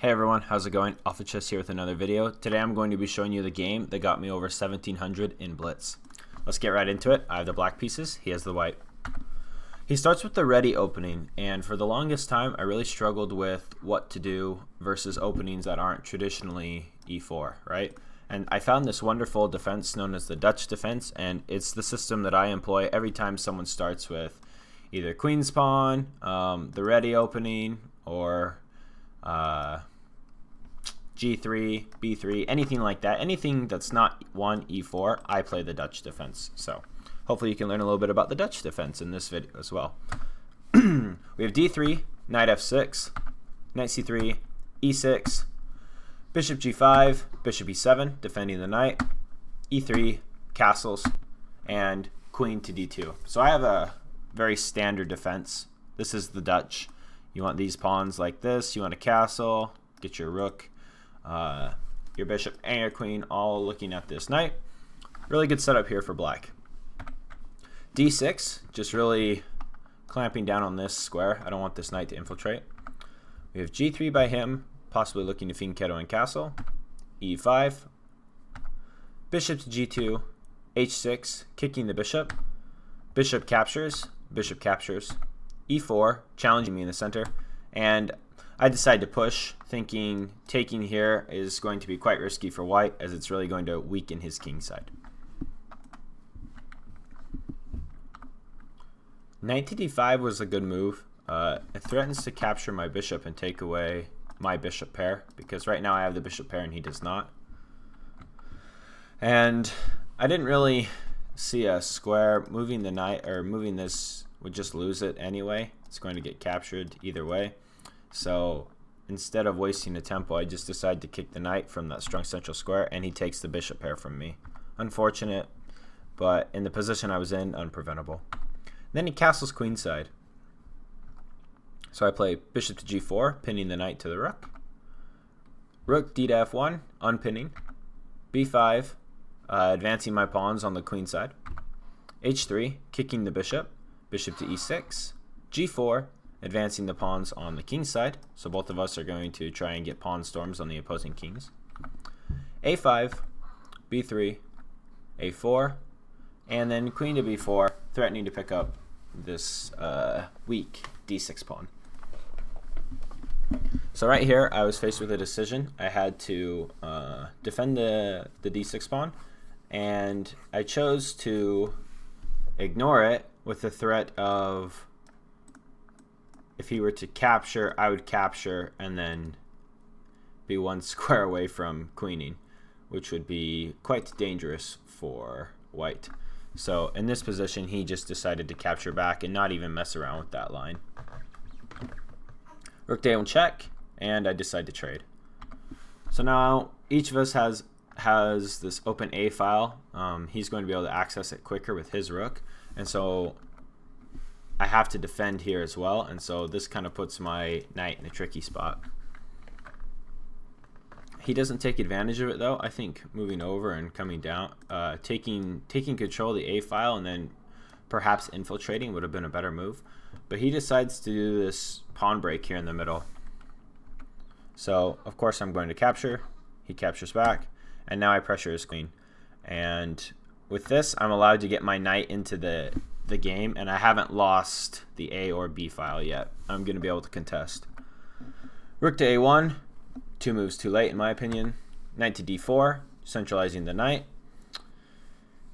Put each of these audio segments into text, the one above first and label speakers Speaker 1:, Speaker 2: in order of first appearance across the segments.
Speaker 1: Hey everyone, how's it going? Chess here with another video. Today I'm going to be showing you the game that got me over 1700 in Blitz. Let's get right into it. I have the black pieces, he has the white. He starts with the ready opening, and for the longest time I really struggled with what to do versus openings that aren't traditionally e4, right? And I found this wonderful defense known as the Dutch defense, and it's the system that I employ every time someone starts with either queen's pawn, the ready opening, or G3, B3, anything like that. Anything that's not one E4, I play the Dutch defense. So hopefully you can learn a little bit about the Dutch defense in this video as well. We have D3, knight F6, knight C3, E6, bishop G5, bishop E7, defending the knight, E3, castles, and queen to D2. So I have a very standard defense. This is the Dutch. You want these pawns like this. You want a castle, get your rook, your bishop, and your queen all looking at this knight. Really good setup here for black. D6, just really clamping down on this square. I don't want this knight to infiltrate. We have G3 by him, possibly looking to fianchetto and castle. E5, bishop to G2, H6, kicking the bishop. Bishop captures, E4, challenging me in the center, and I decide to push, thinking taking here is going to be quite risky for white, as it's really going to weaken his king side. Knight to D5 was a good move. It threatens to capture my bishop and take away my bishop pair, because right now I have the bishop pair and he does not. And I didn't really see a square. Moving the knight, or moving this, would just lose it anyway. It's going to get captured either way. So instead of wasting a tempo, I just decided to kick the knight from that strong central square, and he takes the bishop pair from me. Unfortunate, but in the position I was in, unpreventable. Then he castles queenside. So I play bishop to G4, pinning the knight to the rook. Rook D to F1, unpinning. B5, advancing my pawns on the queen side. H3, kicking the bishop. Bishop to E6. G4, advancing the pawns on the king side. So both of us are going to try and get pawn storms on the opposing kings. A5, B3, A4, and then queen to B4, threatening to pick up this weak D6 pawn. So right here, I was faced with a decision. I had to defend the D6 pawn, and I chose to ignore it with the threat of, if he were to capture, I would capture and then be one square away from queening, which would be quite dangerous for white. So in this position, he just decided to capture back and not even mess around with that line. Rook day1 check, and I decide to trade. So now each of us has this open A file. He's going to be able to access it quicker with his rook, and so I have to defend here as well, and so this kind of puts my knight in a tricky spot. He doesn't take advantage of it though. I think moving over and coming down, taking control of the A file and then perhaps infiltrating would have been a better move. But he decides to do this pawn break here in the middle. So of course I'm going to capture. He captures back, and now I pressure his queen. And with this, I'm allowed to get my knight into the game, and I haven't lost the A or B file yet. I'm going to be able to contest. Rook to A1, two moves too late in my opinion. Knight to D4, centralizing the knight.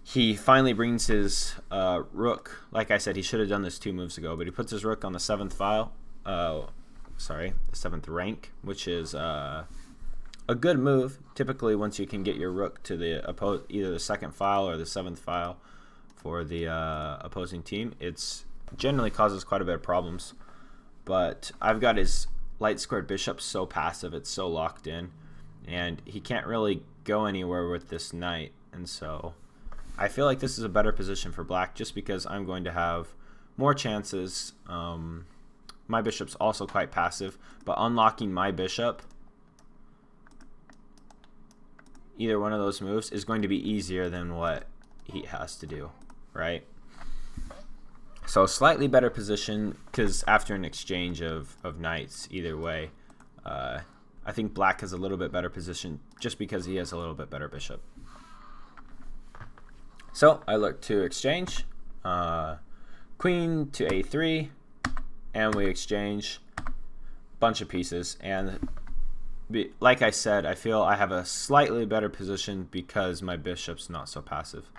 Speaker 1: He finally brings his rook. Like I said, he should have done this 2 moves ago, but he puts his rook on the 7th file. The 7th rank, which is a good move. Typically, once you can get your rook to the either the 2nd file or the 7th file for the opposing team, it's generally causes quite a bit of problems. But I've got his light squared bishop so passive, it's so locked in, and he can't really go anywhere with this knight, and so I feel like this is a better position for black just because I'm going to have more chances. My bishop's also quite passive, but unlocking my bishop, either one of those moves, is going to be easier than what he has to do, right? So slightly better position, because after an exchange of knights, either way, I think black has a little bit better position just because he has a little bit better bishop. So I look to exchange. Queen to a3, and we exchange a bunch of pieces. And like I said, I feel I have a slightly better position because my bishop's not so passive.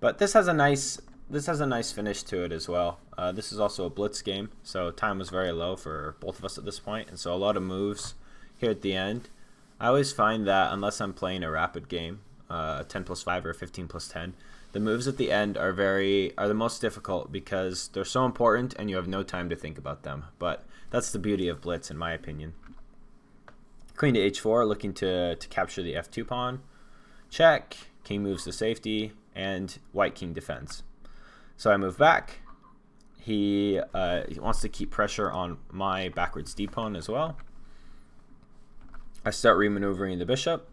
Speaker 1: But this has a nice finish to it as well. This is also a blitz game, so time was very low for both of us at this point, and so a lot of moves here at the end. I always find that unless I'm playing a rapid game, 10+5 or 15+10, the moves at the end are the most difficult because they're so important and you have no time to think about them. But that's the beauty of blitz, in my opinion. Queen to h4, looking to capture the f2 pawn. Check. King moves to safety, and white king defends. So I move back. He wants to keep pressure on my backwards d pawn as well. I start remaneuvering the bishop.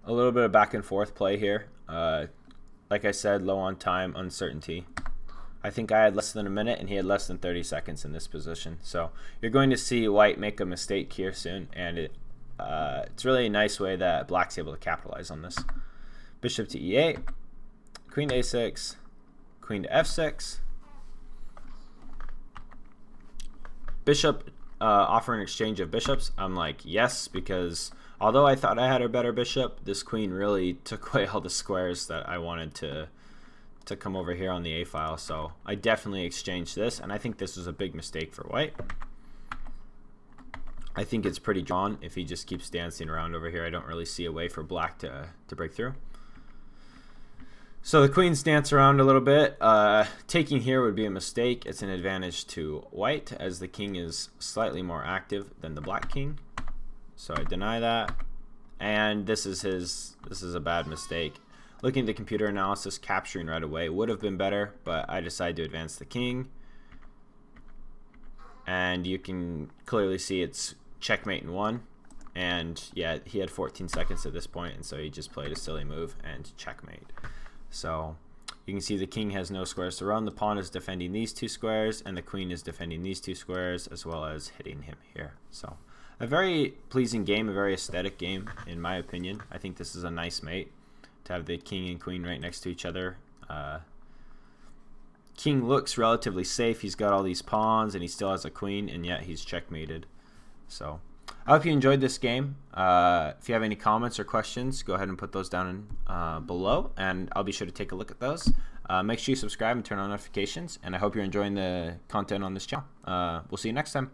Speaker 1: A little bit of back and forth play here. Like I said, low on time, uncertainty. I think I had less than a minute and he had less than 30 seconds in this position. So you're going to see white make a mistake here soon, and it's really a nice way that black's able to capitalize on this. Bishop to e8, queen to a6, queen to f6. Bishop offering exchange of bishops. I'm like, yes, because although I thought I had a better bishop, this queen really took away all the squares that I wanted to come over here on the a file. So I definitely exchanged this, and I think this was a big mistake for white. I think it's pretty drawn if he just keeps dancing around over here. I don't really see a way for black to break through. So the queens dance around a little bit. Taking here would be a mistake. It's an advantage to white as the king is slightly more active than the black king. So I deny that. And this is a bad mistake. Looking at the computer analysis, capturing right away would have been better, but I decided to advance the king. And you can clearly see it's checkmate in 1. And yeah, he had 14 seconds at this point, and so he just played a silly move and checkmate. So you can see the king has no squares to run. The pawn is defending these 2 squares, and the queen is defending these 2 squares, as well as hitting him here. So a very pleasing game, a very aesthetic game, in my opinion. I think this is a nice mate to have the king and queen right next to each other. King looks relatively safe. He's got all these pawns, and he still has a queen, and yet he's checkmated. So I hope you enjoyed this game. If you have any comments or questions, go ahead and put those down below, and I'll be sure to take a look at those. Make sure you subscribe and turn on notifications, and I hope you're enjoying the content on this channel. We'll see you next time.